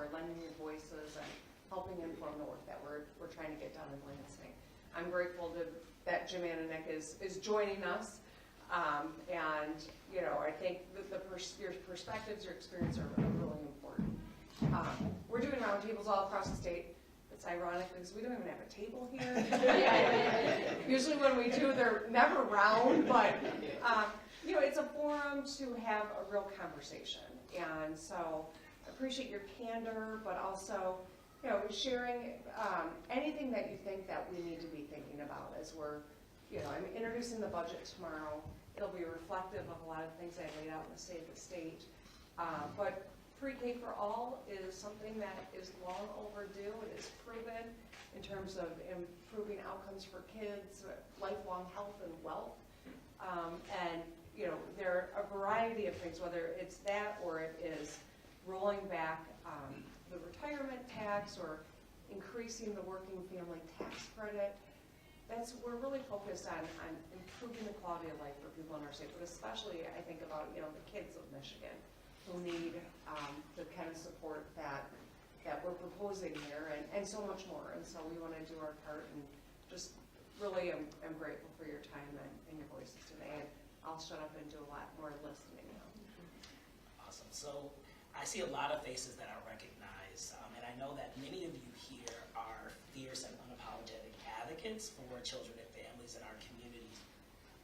are lending your voices and helping inform the work that we're trying to get done in Lansing. I'm grateful that Jim Ananick is joining us. And, you know, I think your perspectives, your experience are really important. We're doing roundtables all across the state. It's ironic because we don't even have a table here. Usually when we do, they're never round, but, you know, it's a forum to have a real conversation. And so I appreciate your candor, but also, you know, sharing anything that you think that we need to be thinking about as we're, you know, I'm introducing the budget tomorrow. It'll be reflective of a lot of things I laid out in the State of the State. But pre-K for all is something that is long overdue. It is proven in terms of improving outcomes for kids, lifelong health and wealth. And, you know, there are a variety of things, whether it's that or it is rolling back the retirement tax or increasing the working family tax credit. We're really focused on improving the quality of life for people in our state, but especially I think about, you know, the kids of Michigan who need the kind of support that we're proposing here and so much more. And so we want to do our part, and just really am grateful for your time and your voices today. And I'll shut up and do a lot more listening now. Awesome. So I see a lot of faces that I recognize, and I know that many of you here are fierce and unapologetic advocates for children and families in our communities.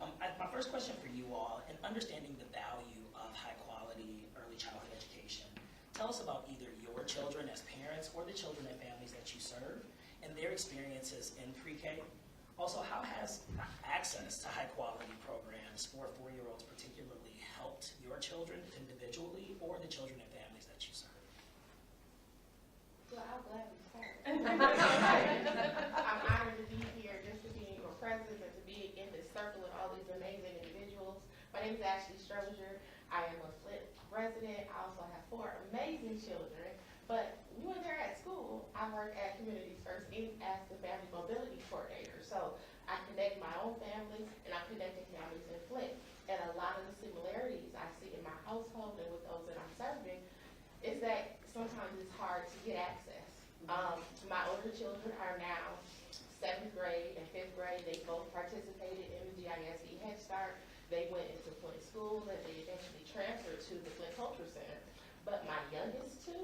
My first question for you all, in understanding the value of high-quality early childhood education, tell us about either your children as parents or the children and families that you serve and their experiences in pre-K. Also, how has access to high-quality programs for 4-year-olds particularly helped your children individually or the children and families that you serve? Well, I'll gladly start. I'm honored to be here, just to be in your presence and to be in this circle of all these amazing individuals. My name is Ashley Strozier. I am a Flint resident. I also have 4 amazing children. But when they're at school, I work at Communities First Inc. as the Family Mobility Coordinator. So I connect my own families and I'm connecting families in Flint. And a lot of the similarities I see in my household and with those that I'm serving is that sometimes it's hard to get access. My older children are now 7th grade and 5th grade. They both participated in the GISE Head Start. They went into Flint School and they eventually transferred to the Flint Culture Center. But my youngest 2,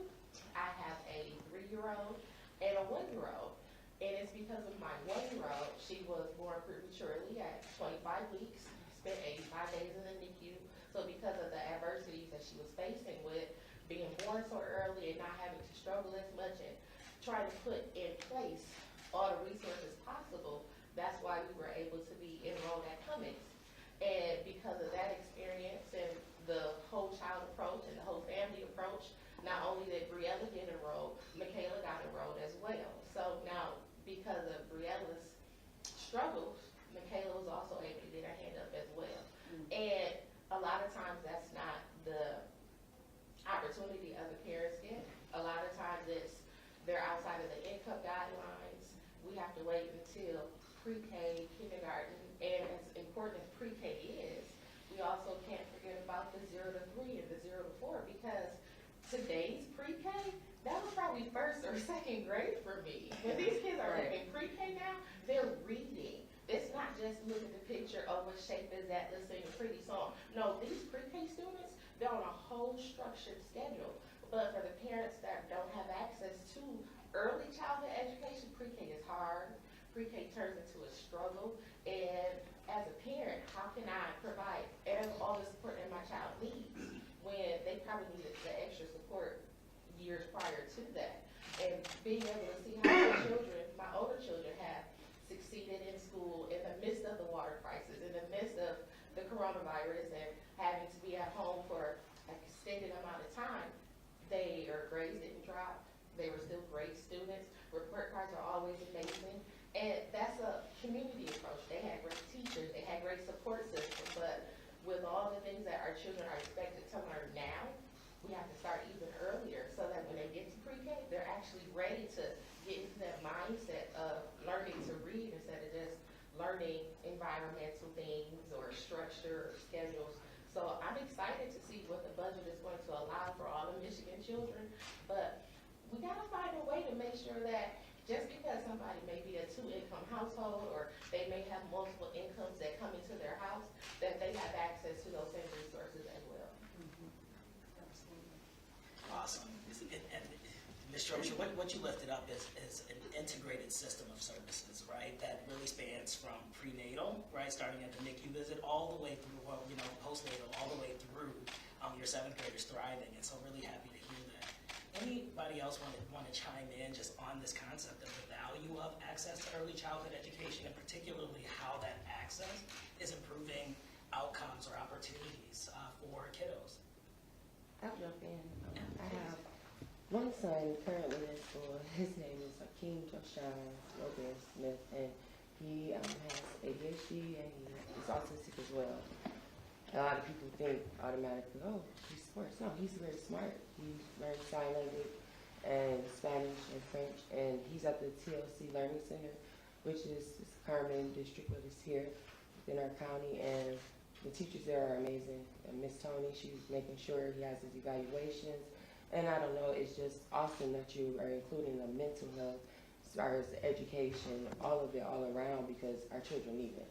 I have a 3-year-old and a 1-year-old. And it's because of my 1-year-old. She was born prematurely at 25 weeks, spent 85 days in the NICU. So because of the adversities that she was facing with being born so early and not having to struggle as much and trying to put in place all the resources possible, that's why we were able to be enrolled at Cummings. And because of that experience and the whole child approach and the whole family approach, not only did Briella get enrolled, Michaela got enrolled as well. So now, because of Briella's struggles, Michaela was also able to get her hand up as well. And a lot of times that's not the opportunity other parents get. A lot of times they're outside of the income guidelines. We have to wait until pre-K, kindergarten, and as important as pre-K is, we also can't forget about the 0 to 3 and the 0 to 4, because today's pre-K, that was probably 1st or 2nd grade for me. When these kids are in pre-K now, they're reading. It's not just look at the picture, oh, what shape is that, let's sing a pretty song. No, these pre-K students, they're on a whole structured schedule. But for the parents that don't have access to early childhood education, pre-K is hard. Pre-K turns into a struggle. And as a parent, how can I provide all the support that my child needs when they probably needed the extra support years prior to that? And being able to see how my children, my older children, have succeeded in school in the midst of the water crisis, in the midst of the coronavirus, and having to be at home for an extended amount of time, their grades didn't drop. They were still great students. Report cards are always amazing. And that's a community approach. They had great teachers. They had great support systems. But with all the things that our children are expected to learn now, we have to start even earlier so that when they get to pre-K, they're actually ready to get into that mindset of learning to read instead of just learning environmental things or structure or schedules. So I'm excited to see what the budget is going to allow for all the Michigan children. But sure that just because somebody may be a two-income household, or they may have multiple incomes that come into their house, that they have access to those same resources as well. Awesome. And Ms. Strozier, what you lifted up is an integrated system of services, right? That really spans from prenatal, right, starting at the NICU visit, all the way through, well, you know, postnatal, all the way through your seventh graders thriving. And so really happy to hear that. Anybody else want to chime in just on this concept of the value of access to early childhood education, and particularly how that access is improving outcomes or opportunities for kiddos? I'll jump in. I have one son currently in school. His name is Hakeem Joshan Robert Smith, and he has ADHD and he's autistic as well. A lot of people think automatically, oh, he's smart. No, he's very smart. He learns sign language and Spanish and French, and he's at the TLC Learning Center, which is Carmen district, but it's here within our county, and the teachers there are amazing. And Miss Tony, she's making sure he has his evaluations, and I don't know, it's just awesome that you are including the mental health as far as education, all of it all around, because our children need it.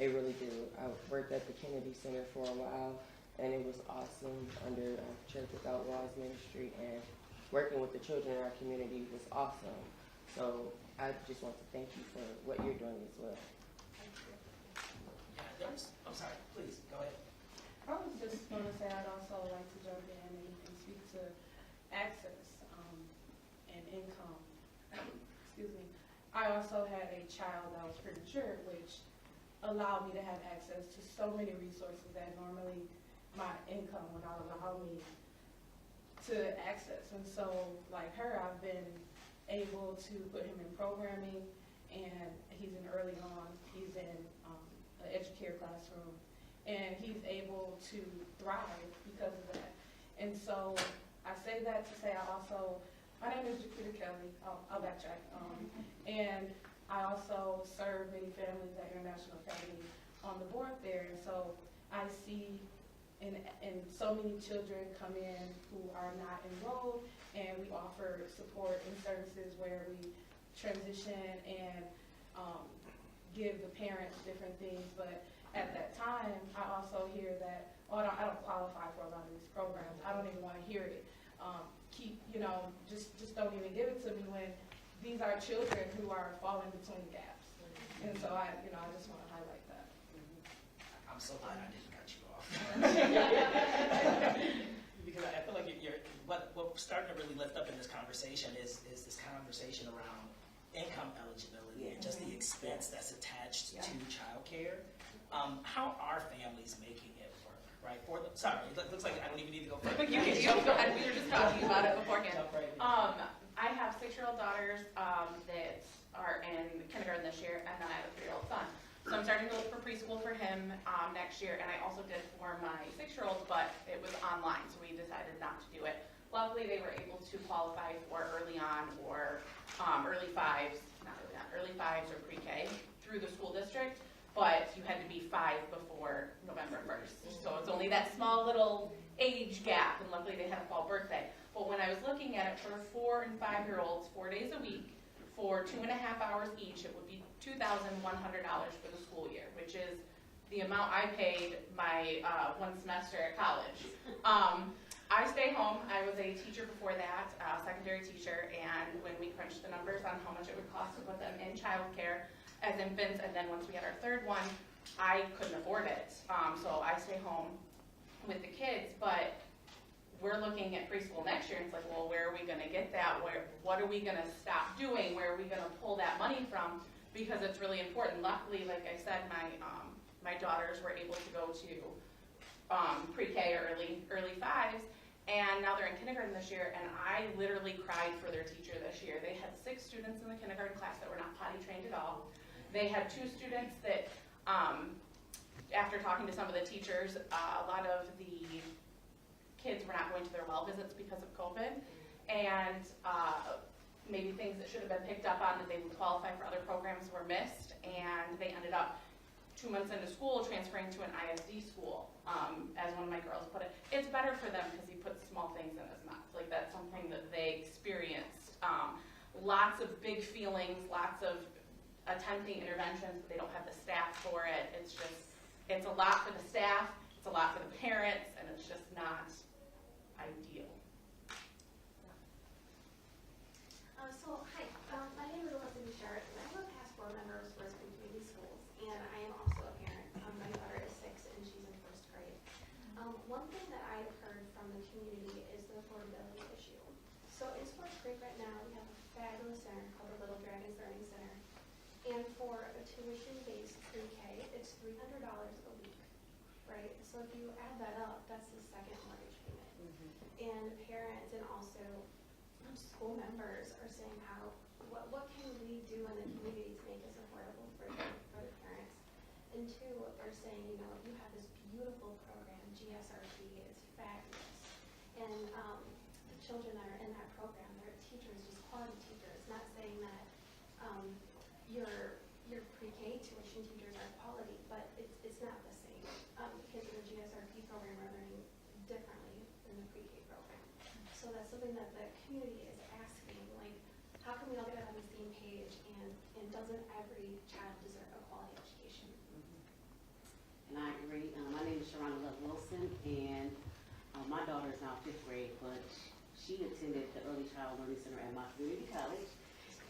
They really do. I worked at the Kennedy Center for a while, and it was awesome under Church Without Walls Ministry, and working with the children in our community was awesome. So I just want to thank you for what you're doing as well. Yeah, I'm sorry, please, go ahead. I was just going to say I'd also like to jump in and speak to access and income. Excuse me. I also had a child that was premature, which allowed me to have access to so many resources that normally my income would not allow me to access. And so, like her, I've been able to put him in programming, and he's in early on. He's in an educare classroom, and he's able to thrive because of that. And so I say that to say my name is Jakita Kelly, I'll backtrack, and I also serve many families at International Academy on the board there, and so I see and so many children come in who are not enrolled, and we offer support and services where we transition and give the parents different things. But at that time, I also hear that, oh, I don't qualify for a lot of these programs. I don't even want to hear it. Just don't even give it to me, when these are children who are falling between gaps. And so I just want to highlight that. I'm so glad I didn't cut you off. Because I feel like what we're starting to really lift up in this conversation is this conversation around income eligibility and just the expense that's attached to childcare. How are families making it work, right? Sorry, it looks like I don't even need to go further. You can go ahead. We were just talking about it beforehand. Jump right in. I have 6-year-old daughters that are in kindergarten this year, and then I have a 3-year-old son. So I'm starting to look for preschool for him next year, and I also did for my 6-year-old, but it was online, so we decided not to do it. Luckily, they were able to qualify for early on or early fives or pre-K through the school district, but you had to be 5 before November 1st. So it's only that small little age gap, and luckily they had a fall birthday. But when I was looking at it for 4 and 5-year-olds, 4 days a week, for 2.5 hours each, it would be $2,100 for the school year, which is the amount I paid my one semester at college. I stay home. I was a teacher before that, secondary teacher, and when we crunched the numbers on how much it would cost to put them in childcare as infants, and then once we had our third one, I couldn't afford it. So I stay home with the kids, but we're looking at preschool next year, and it's like, well, where are we going to get that? What are we going to stop doing? Where are we going to pull that money from? Because it's really important. Luckily, like I said, my daughters were able to go to pre-K or early fives, and now they're in kindergarten this year, and I literally cried for their teacher this year. They had 6 students in the kindergarten class that were not potty trained at all. They had 2 students that, after talking to some of the teachers, a lot of the kids were not going to their well visits because of COVID, and maybe things that should have been picked up on that they would qualify for other programs were missed, and they ended up 2 months into school transferring to an ISD school. As one of my girls put it, it's better for them because he puts small things in his mouth. Like, that's something that they experienced lots of big feelings, lots of attempting interventions, but they don't have the staff for it. It's a lot for the staff, it's a lot for the parents, and it's just not ideal. Hi, my name is Elizabeth Bouchard, and I'm a past board member of Preschool Community Schools, and I am also a parent. My daughter is 6 and she's in 1st grade. One thing that I've heard from the community is the affordability issue. So in Sports Creek right now, we have a fabulous center called the Little Dragons Learning Center, and for a tuition-based pre-K, it's $300 a week, right? So if you add that up, that's the second mortgage payment. And parents and also school members are saying what can we do in the community to make this affordable for the parents? And 2, they're saying, you have this beautiful program, GSRP, it's fabulous. And the children that are in that program, their teachers, just quality teachers, not saying that your pre-K tuition teachers are quality, but it's not the same. Kids in the GSRP program are learning differently than the pre-K program. So that's something that the community is asking, like, how can we all get on the same page, and doesn't every child deserve a quality education? And I agree. My name is Sharona Love Wilson, and my daughter is now 5th grade, but she attended the Early Child Learning Center at my community college.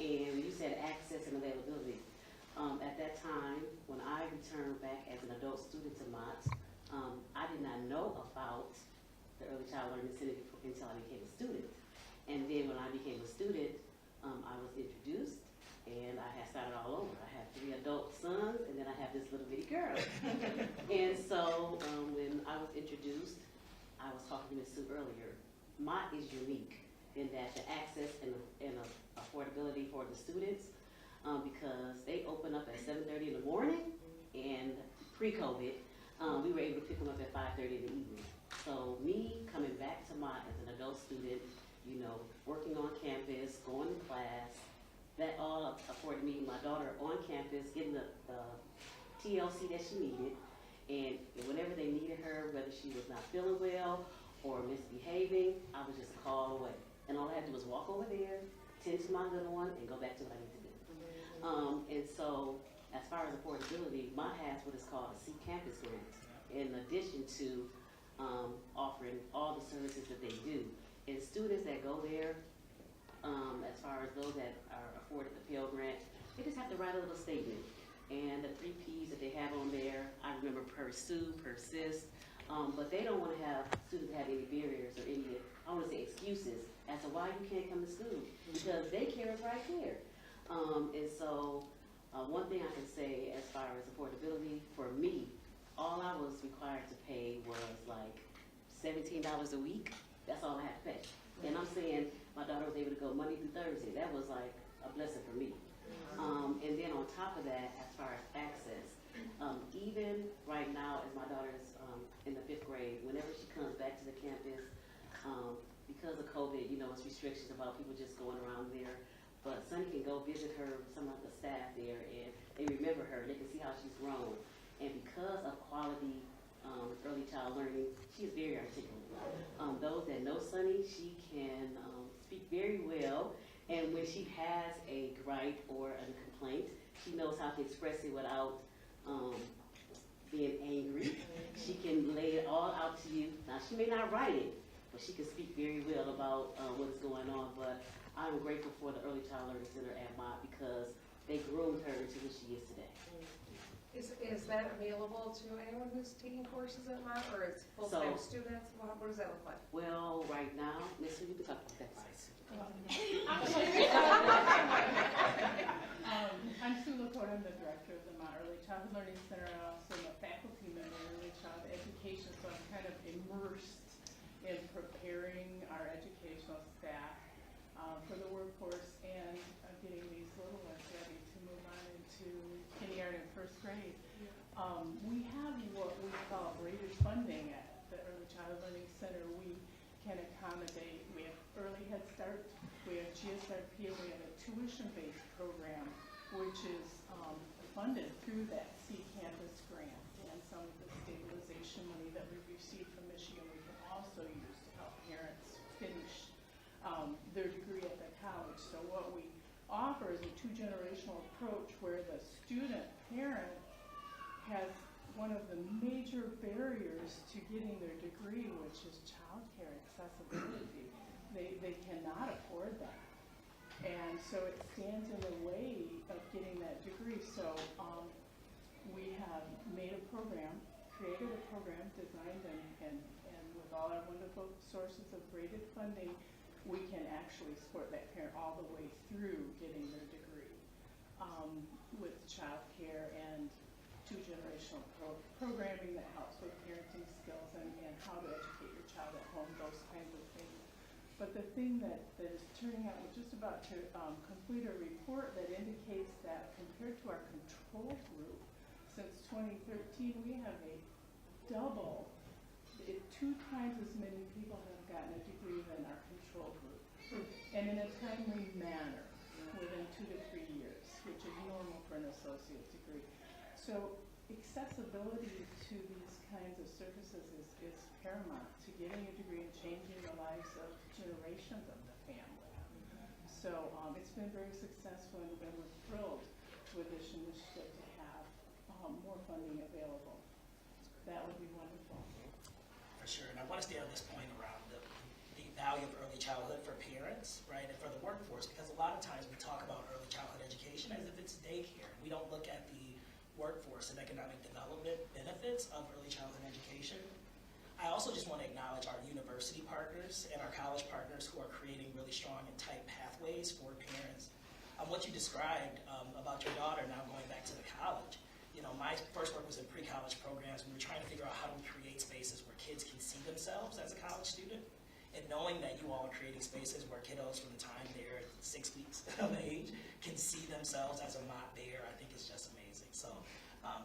And you said access and availability. At that time, when I returned back as an adult student to Mott, I did not know about the Early Child Learning Center until I became a student. And then when I became a student, I was introduced, and I had started all over. I have 3 adult sons, and then I have this little bitty girl. And so when I was introduced, I was talking to Ms. Sue earlier, Mott is unique in that the access and affordability for the students, because they open up at 7:30 in the morning, and pre-COVID, we were able to pick them up at 5:30 in the evening. So me coming back to Mott as an adult student, working on campus, going to class, that all afforded me my daughter on campus, getting the TLC that she needed, and whenever they needed her, whether she was not feeling well or misbehaving, I was just a call away. And all I had to do was walk over there, tend to my little one, and go back to what I need to do. And so, as far as affordability, Mott has what is called a C Campus grant, in addition to offering all the services that they do. And students that go there, as far as those that are afforded the Pell Grant, they just have to write a little statement. And the 3 Ps that they have on there, I remember pursue, persist, but they don't want to have students have any barriers or any, I want to say excuses as to why you can't come to school, because daycare is right there. And so one thing I can say as far as affordability, for me, all I was required to pay was like $17 a week. That's all I had to pay. And I'm saying my daughter was able to go Monday through Thursday. That was like a blessing for me. And then on top of that, as far as access, even right now as my daughter's in the 5th grade, whenever she comes back to the campus, because of COVID, it's restrictions about people just going around there. But Sonny can go visit her, some of the staff there, and they remember her. They can see how she's grown. And because of quality early child learning, she is very articulate. Those that know Sonny, she can speak very well. And when she has a gripe or a complaint, she knows how to express it without being angry. She can lay it all out to you. Now, she may not write it, but she can speak very well about what is going on. But I'm grateful for the Early Child Learning Center at Mott, because they groomed her into who she is today. Is that available to anyone who's taking courses at Mott, or it's full-time students? What does that look like? Well, right now, Ms. Sue, you can talk about that. I'm Sue LaCote. I'm the director of the Mott Early Childhood Learning Center, and also I'm a faculty member in early child education, so I'm kind of immersed in preparing our educational staff for the workforce and getting these little ones ready to move on into kindergarten and 1st grade. We have what we call rated funding at the Early Child Learning Center. We can accommodate, we have Early Head Start, we have GSRP, and we have a tuition-based program, which is funded through that C Campus grant, and some of the stabilization money that we've received from Michigan we can also use to help parents finish their degree at the college. So what we offer is a two-generational approach where the student parent has one of the major barriers to getting their degree, which is childcare accessibility. They cannot afford that. And so it stands in the way of getting that degree. So we have made a program, created a program, designed and with all our wonderful sources of graded funding, we can actually support that parent all the way through getting their degree with childcare and two-generational programming that helps with parenting skills and how to educate your child at home, those kinds of things. But the thing that is turning out, we're just about to complete a report that indicates that compared to our control group, since 2013, we have a double, 2 times as many people have gotten a degree than our control group. And in a timely manner, within 2 to 3 years, which is normal for an associate degree. So accessibility to these kinds of services is paramount to getting a degree and changing the lives of generations of the family. So it's been very successful, and we're thrilled with this initiative to have more funding available. That would be wonderful. For sure, and I want to stay on this point around the value of early childhood for parents, right, and for the workforce, because a lot of times we talk about early childhood education as if it's daycare. We don't look at the workforce and economic development benefits of early childhood education. I also just want to acknowledge our university partners and our college partners who are creating really strong and tight pathways for parents. What you described about your daughter now going back to the college, my first work was in pre-college programs. We were trying to figure out how do we create spaces where kids can see themselves as a college student, and knowing that you all are creating spaces where kiddos from the time they're 6 weeks of age can see themselves as a mott bear, I think is just amazing. So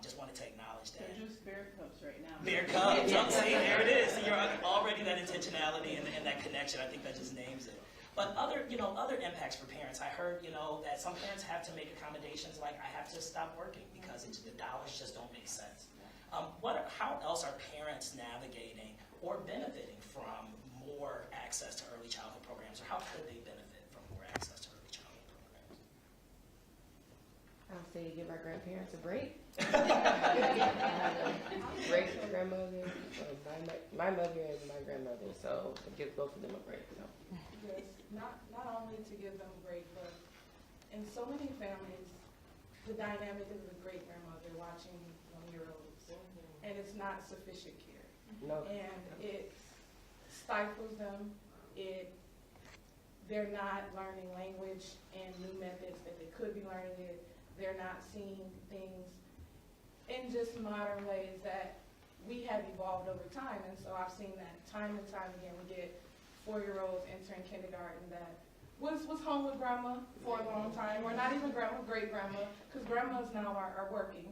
just wanted to acknowledge that. They're just bear cubs right now. Bear cubs, see, there it is. You're already that intentionality and that connection. I think that just names it. But other impacts for parents. I heard, that some parents have to make accommodations, like I have to stop working because the dollars just don't make sense. How else are parents navigating or benefiting from more access to early childhood programs, or how could they benefit from more access to early childhood programs? I'll say give our grandparents a break. Break for grandmother, my mother and my grandmother, so give both of them a break. So. Yes, not only to give them a break, but in so many families, the dynamic is the great grandmother watching 1-year-olds, and it's not sufficient care. No. And it stifles them. They're not learning language and new methods that they could be learning it. They're not seeing things in just modern ways that we have evolved over time. And so I've seen that time and time again. We get 4-year-olds entering kindergarten that was home with grandma for a long time, or not even grandma, great grandma, because grandmas now are working.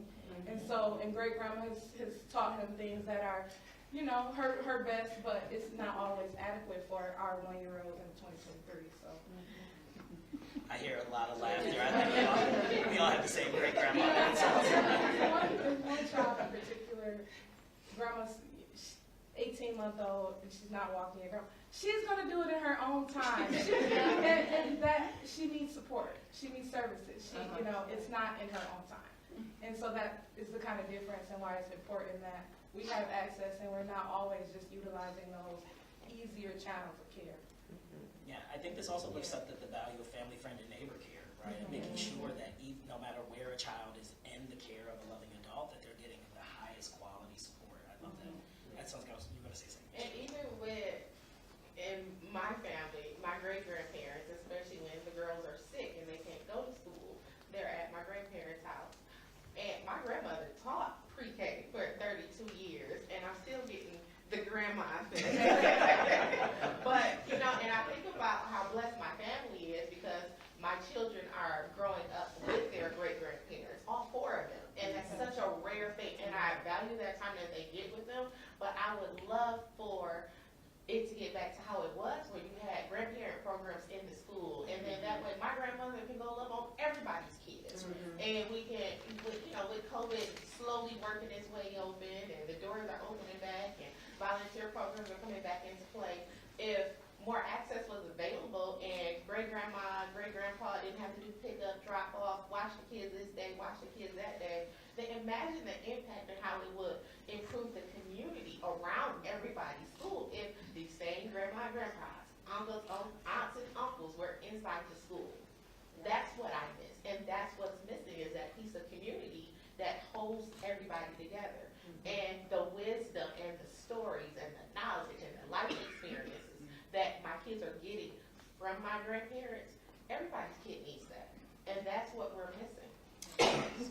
And so, and great grandma has taught him things that are, her best, but it's not always adequate for our 1-year-olds in 2023. So. I hear a lot of laughter. I think we all have the same great grandmother. There's one child in particular, grandma's 18-month-old, and she's not walking yet. She's going to do it in her own time. and that she needs support. She needs services. It's not in her own time. And so that is the kind of difference and why it's important that we have access and we're not always just utilizing those easier channels of care. Yeah, I think this also lifts up the value of family, friend, and neighbor care, right? And making sure that no matter where a child is in the care of a loving adult, that they're getting the highest quality support. I love that. That sounds like you were going to say something. And even in my family, my great-grandparents, especially when the girls are sick and they can't go to school, they're at my grandparents' house. And my grandmother taught pre-K for 32 years, and I'm still getting the grandma thing. But, and I think about how blessed my family is because my children are growing up with their great-grandparents, all 4 of them. And that's such a rare thing, and I value that time that they get with them, but I would love for it to get back to how it was, where you had grandparent programs in the school, and then that way my grandmother can go love on everybody's kids. And we can, with COVID slowly working its way open, and the doors are opening back, and volunteer programs are coming back into play. my great-grandpa didn't have to do pickup, drop off, watch the kids this day, watch the kids that day, then imagine the impact and how it would improve the community around everybody's school if these same grandma and grandpas, uncles, aunts and uncles were inside the school. That's what I miss, and that's what's missing is that piece of community that holds everybody together. And the wisdom and the stories and the knowledge and the life experiences that my kids are getting from my grandparents, everybody's kid needs that. And that's what we're missing.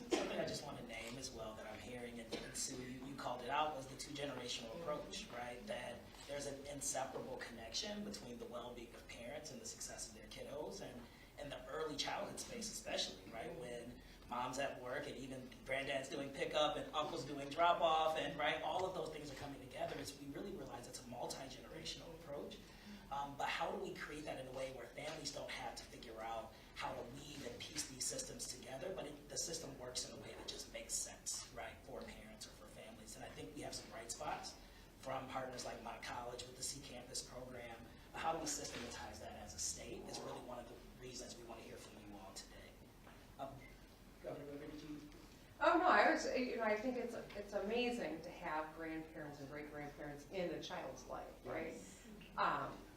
Something I just want to name as well that I'm hearing, and Sue, you called it out, was the two-generational approach, right? That there's an inseparable connection between the well-being of parents and the success of their kiddos, and the early childhood space especially, right? When mom's at work and even granddad's doing pickup and uncle's doing drop-off, and right, all of those things are coming together. We really realize it's a multi-generational approach. But how do we create that in a way where families don't have to figure out how to weave and piece these systems together, but the system works in a way that just makes sense, right, for parents or for families. And I think we have some bright spots from partners like my college with the C Campus program. How do we systematize that as a state is really one of the reasons we want to hear from you all today. Governor Whitmer, did you? Oh, no, I think it's amazing to have grandparents and great-grandparents in a child's life, right?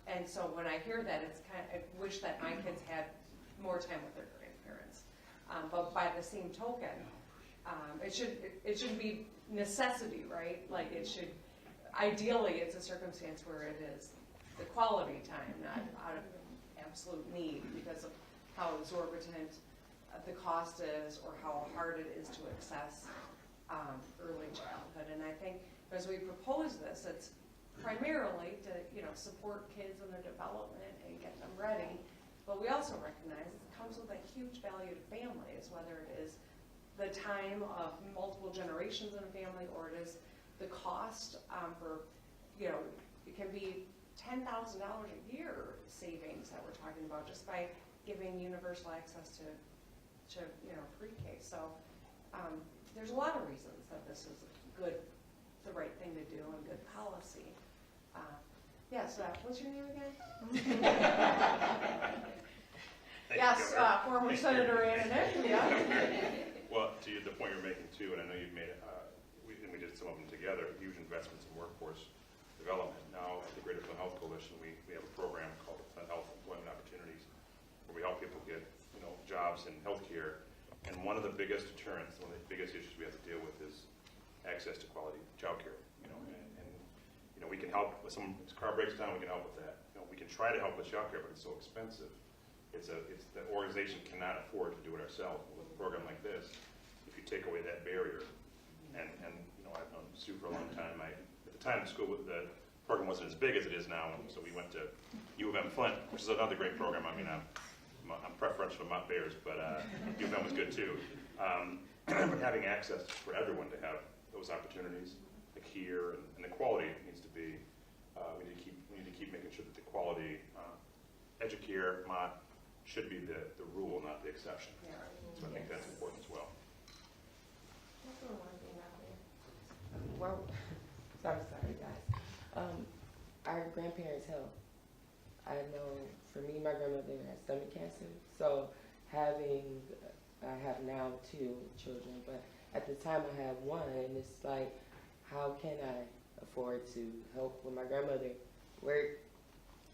And so when I hear that, it's I wish that my kids had more time with their grandparents. But by the same token, it should be necessity, right? Like ideally, it's a circumstance where it is the quality time, not out of absolute need because of how exorbitant the cost is or how hard it is to access early childhood. And I think as we propose this, it's primarily to support kids in their development and get them ready. But we also recognize it comes with a huge value to families, whether it is the time of multiple generations in a family or it is the cost for, it can be $10,000 a year savings that we're talking about just by giving universal access to pre-K. So there's a lot of reasons that this is the right thing to do and good policy. Yes, what's your name again? Yes, former Senator Anna, yeah. Well, to the point you're making too, and I know you've made it, we did some of them together, huge investments in workforce development. Now at the Greater Flint Health Coalition, we have a program called the Flint Health Employment Opportunities, where we help people get jobs in healthcare. And one of the biggest deterrents, one of the biggest issues we have to deal with is access to quality childcare. And we can help with someone's car breaks down. We can help with that. We can try to help with childcare, but it's so expensive. The organization cannot afford to do it ourselves. With a program like this, if you take away that barrier, and I've known Sue for a long time. At the time, the program wasn't as big as it is now, so we went to U of M Flint, which is another great program. I mean, I'm preferential to Mount Bears, but U of M was good too. But having access for everyone to have those opportunities, like here, and the quality needs to be. We need to keep making sure that the quality, Educare, Mott, should be the rule, not the exception. Yeah. So I think that's important as well. Well, sorry guys. Our grandparents help. I know for me, my grandmother has stomach cancer, so I have now 2 children, but at the time I had 1, and it's like, how can I afford to help when my grandmother work,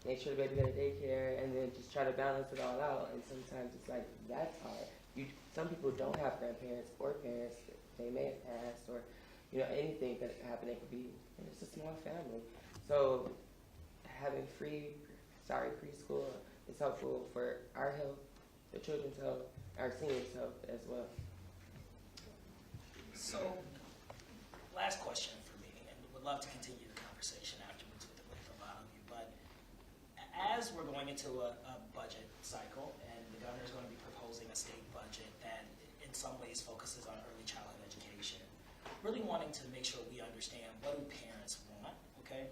make sure the baby got a daycare, and then just try to balance it all out, and sometimes it's like, that's hard. Some people don't have grandparents or parents, they may have passed, or anything that happened, it could be, it's a small family. So having preschool is helpful for our health, the children's health, our seniors' health as well. So, last question for me, and would love to continue the conversation afterwards with a lot of you, but as we're going into a budget cycle, and the governor's going to be proposing a state budget that in some ways focuses on early childhood education, really wanting to make sure we understand what do parents want, okay?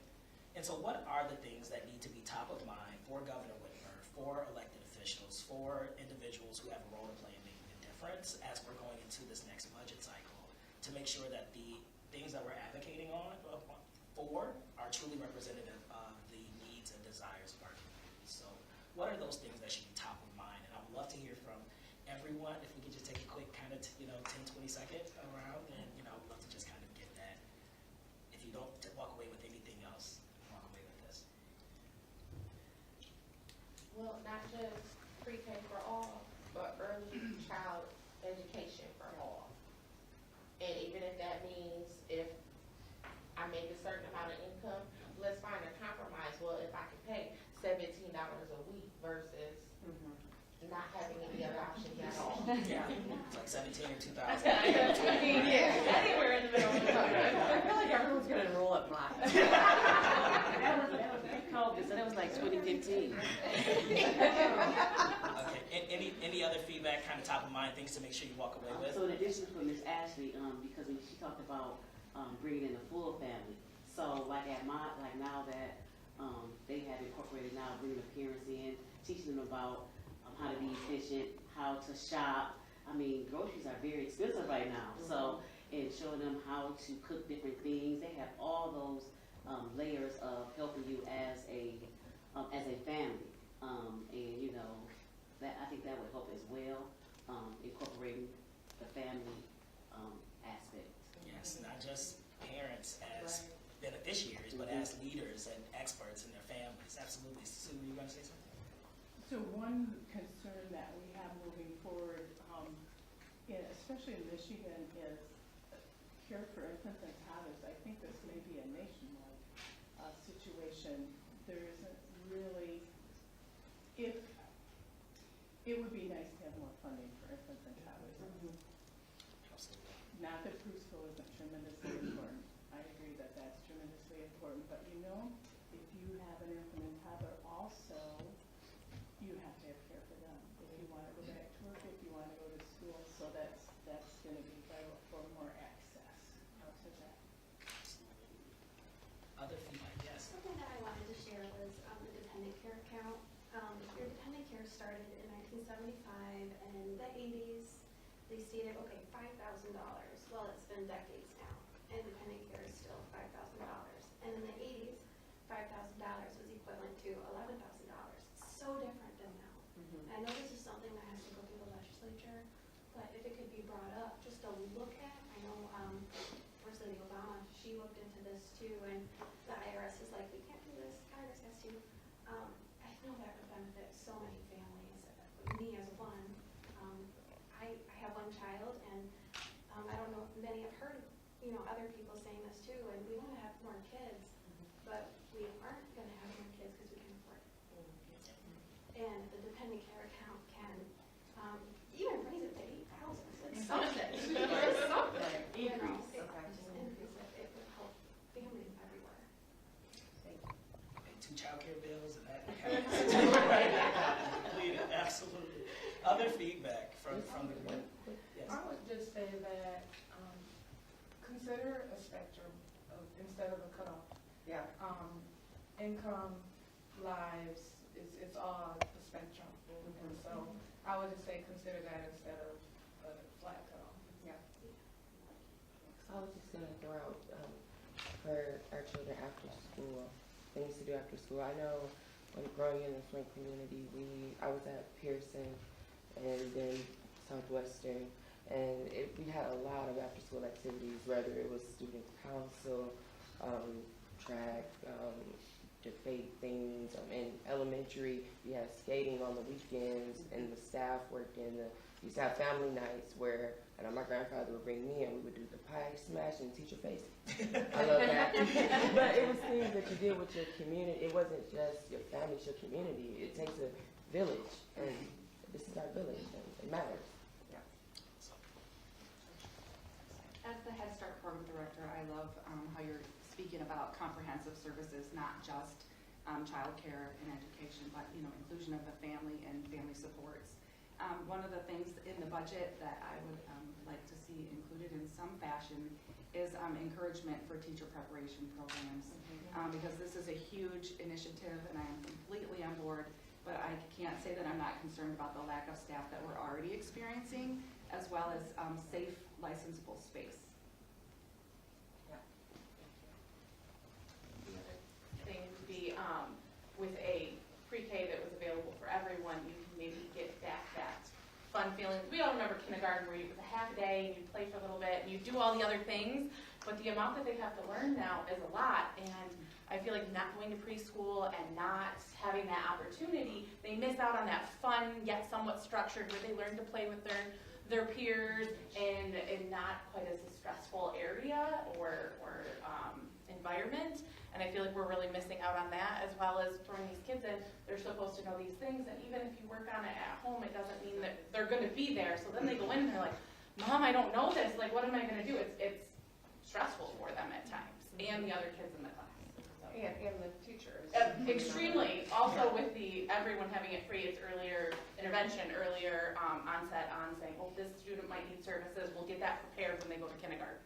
And so what are the things that need to be top of mind for Governor Whitmer, for elected officials, for individuals who have a role to play in making a difference as we're going into this next budget cycle, to make sure that the things that we're advocating for are truly representative of the needs and desires of our community. So what are those things that should be top of mind? And everyone, if we could just take a quick kind of, 10, 20 second around, and, I'd love to just kind of get that. If you don't walk away with anything else, walk away with this. Well, not just pre-K for all, but early child education for all. And even if that means if I make a certain amount of income, let's find a compromise. Well, if I can pay $17 a week versus not having any other options at all. Yeah, it's like 17 or 2,000. Yeah, Anywhere in the middle. I feel like everyone's gonna enroll at mine. That was pre-COVID, so that was like 2015. Okay, any other feedback, kind of top of mind, things to make sure you walk away with? So in addition to Miss Ashley, because when she talked about bringing in a full family, so like now that they have incorporated now bringing the parents in, teaching them about how to be efficient, how to shop. I mean, groceries are very expensive right now, so and showing them how to cook different things. They have all those layers of helping you as a family, and that I think that would help as well, incorporating the family aspect. Yes, not just parents as beneficiaries, but as leaders and experts in their families. Absolutely. Sue, you want to say something? So one concern that we have moving forward, especially in Michigan, is care for infants and toddlers. I think this may be a nationwide situation. There isn't really, it would be nice to have more funding for infants and toddlers. Absolutely. Not that preschool isn't tremendously important. I agree that that's tremendously important, but if you have an infant and toddler also, you have to have care for them. If you want to go back to work, if you want to go to school, so that's going to be vital for more access to that. Other feedback, yes. Something that I wanted to share was the dependent care account. Your dependent care started in 1975, and in the 80s, they stated, okay, $5,000. Well, it's been decades now, and dependent care is still $5,000. And in the 80s, $5,000 was equivalent to $11,000. So different than now. And I know this is something that has to go through the legislature, but if it could be brought up, just to look at, I know First Lady Obama, she looked into this too, and the IRS is like, we can't do this, Congress has to. I know that would benefit so many families. Me as one, I have one child, and I don't know if many have heard, other people saying this too, and we want to have more kids, but we aren't going to have more kids because we can afford it. And the dependent care account can even raise it to 8,000. It's something. It's something. Increase. Just increase it. It would help families everywhere. And 2 childcare bills and that kind of situation. Absolutely. Other feedback from the group? Yes. I would just say that consider a spectrum instead of a cutoff. Yeah. Income, lives, it's all a spectrum. And so I would just say consider that instead of a flat cutoff. Yeah. I was just gonna throw out for our children after school, things to do after school. I know when growing in the Flint community, I was at Pearson and then Southwestern, and we had a lot of after school activities, whether it was student council, track, debate things. In elementary, we had skating on the weekends, and the staff worked in we used to have family nights where my grandfather would bring me, and we would do the pie smash and teacher face. I love that. But it was things that you did with your community. It wasn't just your family, it's your community. It takes a village, and this is our village, and it matters. As the Head Start Program Director, I love how you're speaking about comprehensive services, not just child care and education, but inclusion of the family and family supports. One of the things in the budget that I would like to see included in some fashion is encouragement for teacher preparation programs, because this is a huge initiative and I am completely on board, but I can't say that I'm not concerned about the lack of staff that we're already experiencing, as well as safe, licensable space. The other thing would be with a pre-K that was available for everyone, you can maybe get back that fun feeling. We all remember kindergarten where it was a half a day and you play for a little bit and you do all the other things, but the amount that they have to learn now is a lot. And I feel like not going to preschool and not having that opportunity, they miss out on that fun yet somewhat structured where they learn to play with their peers and not quite as a stressful area or environment. And I feel like we're really missing out on that, as well as throwing these kids in. They're supposed to know these things, and even if you work on it at home, it doesn't mean that they're going to be there. So then they go in and they're like, Mom, I don't know this. Like, what am I going to do? It's stressful for them at times, and the other kids in the class. So. And the teachers. Extremely. Also with everyone having it free, it's earlier intervention, earlier onset on saying, oh, this student might need services. We'll get that prepared when they go to kindergarten.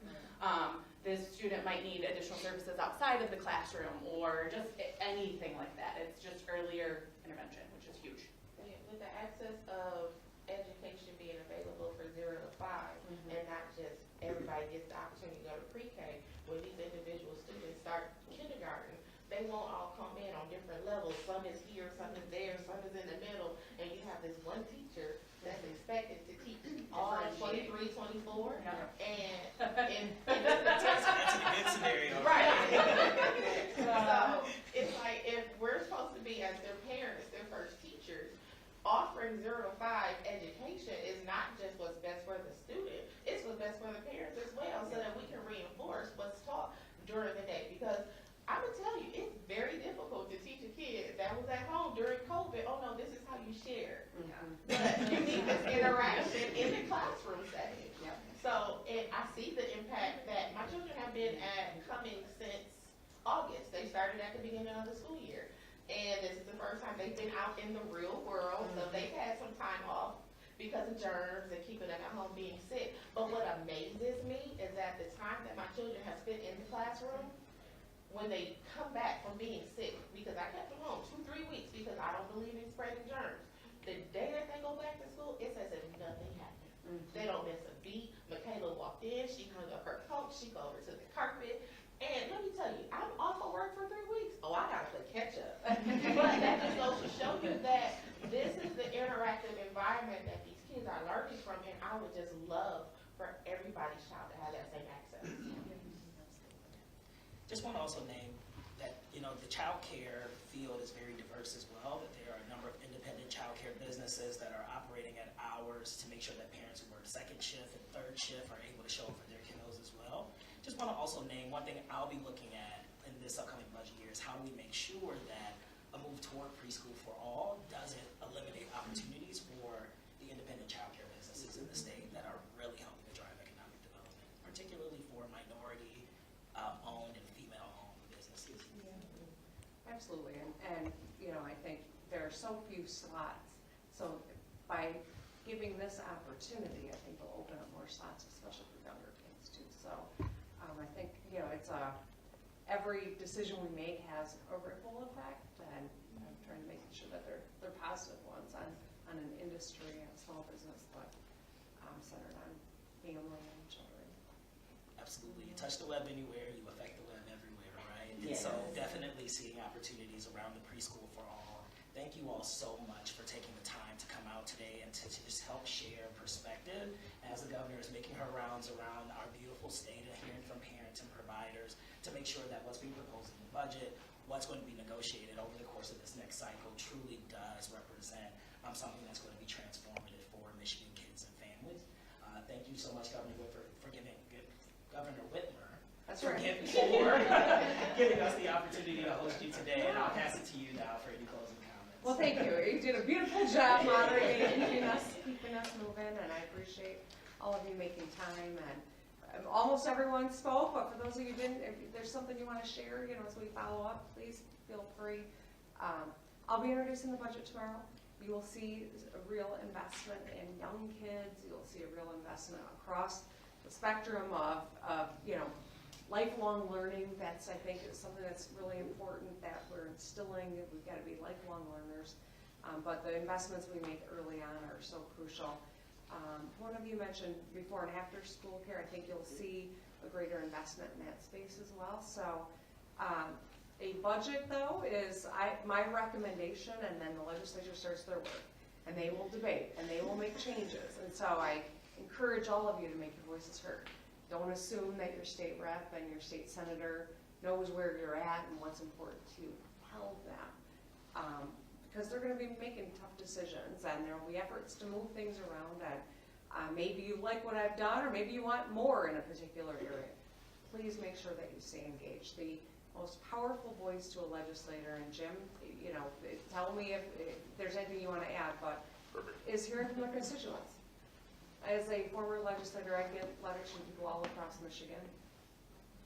This student might need additional services outside of the classroom or just anything like that. It's just earlier intervention, which is huge. Yeah, with the access of education being available for 0 to 5, and not just everybody gets the opportunity to go to pre-K, when these individual students start kindergarten, they won't all come in on different levels. Some is here, some is there, some is in the middle, and you have this one teacher that's expected to teach all 23, 24, and That's a good scenario. right. So it's like if we're supposed to be, as their parents, their first teachers, offering 0 to 5 education is not just what's best for the student, it's what's best for the parents as well, so that we can reinforce what's taught during the day. Because I would tell you, it's very difficult to teach a kid that was at home during COVID, oh no, this is how you share. But you need this interaction in the classroom setting. So, and I see the impact that my children have been at Cummings since August. They started at the beginning of the school year. And this is the first time they've been out in the real world, so they've had some time off because of germs and keeping them at home being sick. But what amazes me is that the time that my children have spent in the classroom, when they come back from being sick, because I kept them home 2-3 weeks because I don't believe in spreading germs. The day that they go back to school, it's as if nothing happened. They don't miss a beat. Michaela walked in, she hung up her coat, she go over to the carpet. And let me tell you, I'm off of work for 3 weeks. Oh, I gotta play catch up. But that just goes to show you that this is the interactive environment that these kids are learning from, and I would just love for everybody's child to have that same access. Just want to also name that, the child care field is very diverse as well, that there are a number of independent child care businesses that are operating at hours to make sure that parents who work second shift and third shift are able to show up for their kiddos as well. Just want to also name one thing I'll be looking at in this upcoming budget year is how do we make sure that a move toward preschool for all doesn't eliminate opportunities for the independent child care businesses in the state that are really helping to drive economic development, particularly for minority owned and female-owned businesses. Absolutely, and I think there are so few slots, so by giving this opportunity, I think will open up more slots, especially for younger kids too. So I think, it's every decision we make has a ripple effect, and I'm trying to make sure that they're positive ones on an industry and small business, but centered on family and children. Absolutely. You touch the web anywhere, you affect the web everywhere, right? Yes. And so definitely seeing opportunities around the preschool for all. Thank you all so much for taking the time to come out today and to just help share perspective as the governor is making her rounds around our beautiful state and hearing from parents and providers to make sure that what's being proposed in the budget, what's going to be negotiated over the course of this next cycle truly does represent something that's going to be transformative for Michigan kids and families. Thank you so much, Governor Whitmer, for giving That's for right. giving us the opportunity to host you today, and I'll pass it to you now for any closing comments. Well, thank you. You did a beautiful job moderating, keeping us moving, and I appreciate all of you making time. And almost everyone spoke, but for those of you who didn't, if there's something you want to share, as we follow up, please feel free. I'll be introducing the budget tomorrow. You will see a real investment in young kids. You'll see a real investment across the spectrum of lifelong learning. That's, I think, is something that's really important that we're instilling. We've got to be lifelong learners. But the investments we make early on are so crucial. One of you mentioned before and after school care. I think you'll see a greater investment in that space as well. So a budget, though, is my recommendation, and then the legislature starts their work. and they will debate, and they will make changes. And so I encourage all of you to make your voices heard. Don't assume that your state rep and your state senator knows where you're at and what's important to you. Tell them. Because they're gonna be making tough decisions, and there will be efforts to move things around, and maybe you like what I've done, or maybe you want more in a particular area. Please make sure that you stay engaged. The most powerful voice to a legislator, and Jim, you know, tell me if there's anything you want to add, but Perfect. is hearing from their constituents. As a former legislator, I get letters from people all across Michigan.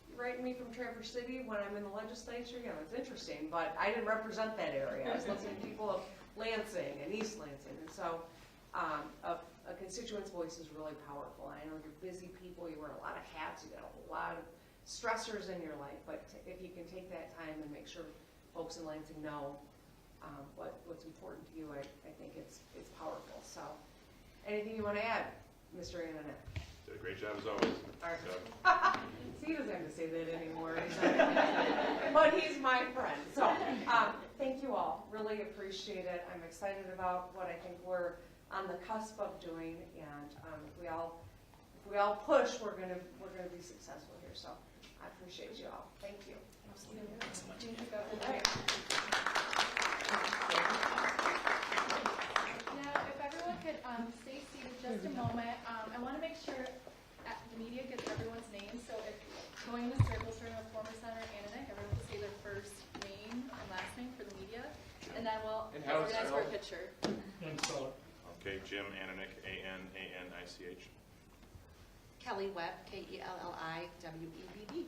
You write me from Traverse City when I'm in the legislature, you know, it's interesting, but I didn't represent that area. I was listening to people of Lansing and East Lansing, and so a constituent's voice is really powerful. And I know you're busy people, you wear a lot of hats, you got a lot of stressors in your life, but if you can take that time and make sure folks in Lansing know what's important to you, I think it's powerful. So, anything you want to add, Mr. Antonek? Did a great job as always. All right. So, See, he doesn't have to say that anymore. But he's my friend. So, thank you all. Really appreciate it. I'm excited about what I think we're on the cusp of doing, and if we all push, we're gonna be successful here. So, I appreciate you all. Thank you. Absolutely. Thanks so much. All right. Now, if everyone could stay seated just a moment, I want to make sure the media gets everyone's name. So if going in a circle, starting with former Senator Antonek, everyone can say their first name and last name for the media, and then we'll organize for a picture. okay, Jim Antonek, A-N-A-N-I-C-H. Kelly Webb, K-E-L-L-I-W-E-B-B.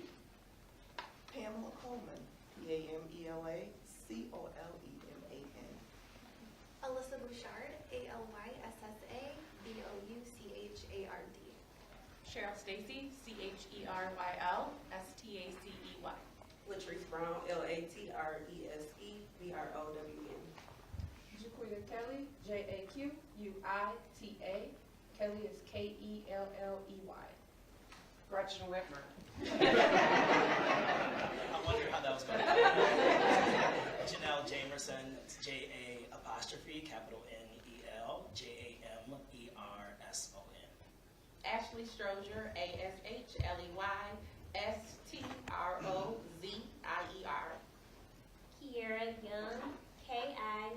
Pamela Coleman, P-A-M-E-L-A-C-O-L-E-M-A-N. Alyssa Bouchard, A-L-Y-S-S-A-B-O-U-C-H-A-R-D. Cheryl Stacy, C-H-E-R-Y-L-S-T-A-C-E-Y. Latrice Brown, L-A-T-R-E-S-E-B-R-O-W-N. Jaquita Kelly, J-A-Q-U-I-T-A. Kelly is K-E-L-L-E-Y. Gretchen Whitmer. I wonder how that was going to go. Janelle Jamerson, J-A-N-E-L, J-A-M-E-R-S-O-N. Ashley Strozier, A-S-H-L-E-Y-S-T-R-O-Z-I-E-R. Kiera Young, K-I-E-R-A-Y-O-U-N-G.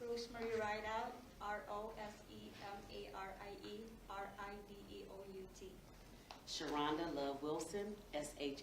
Rosemary Rideout, R-O-S-E-M-A-R-I-E-R-I-D-E-O-U-T. Sharonda Love Wilson, S-H-A-R-O-N-D-A.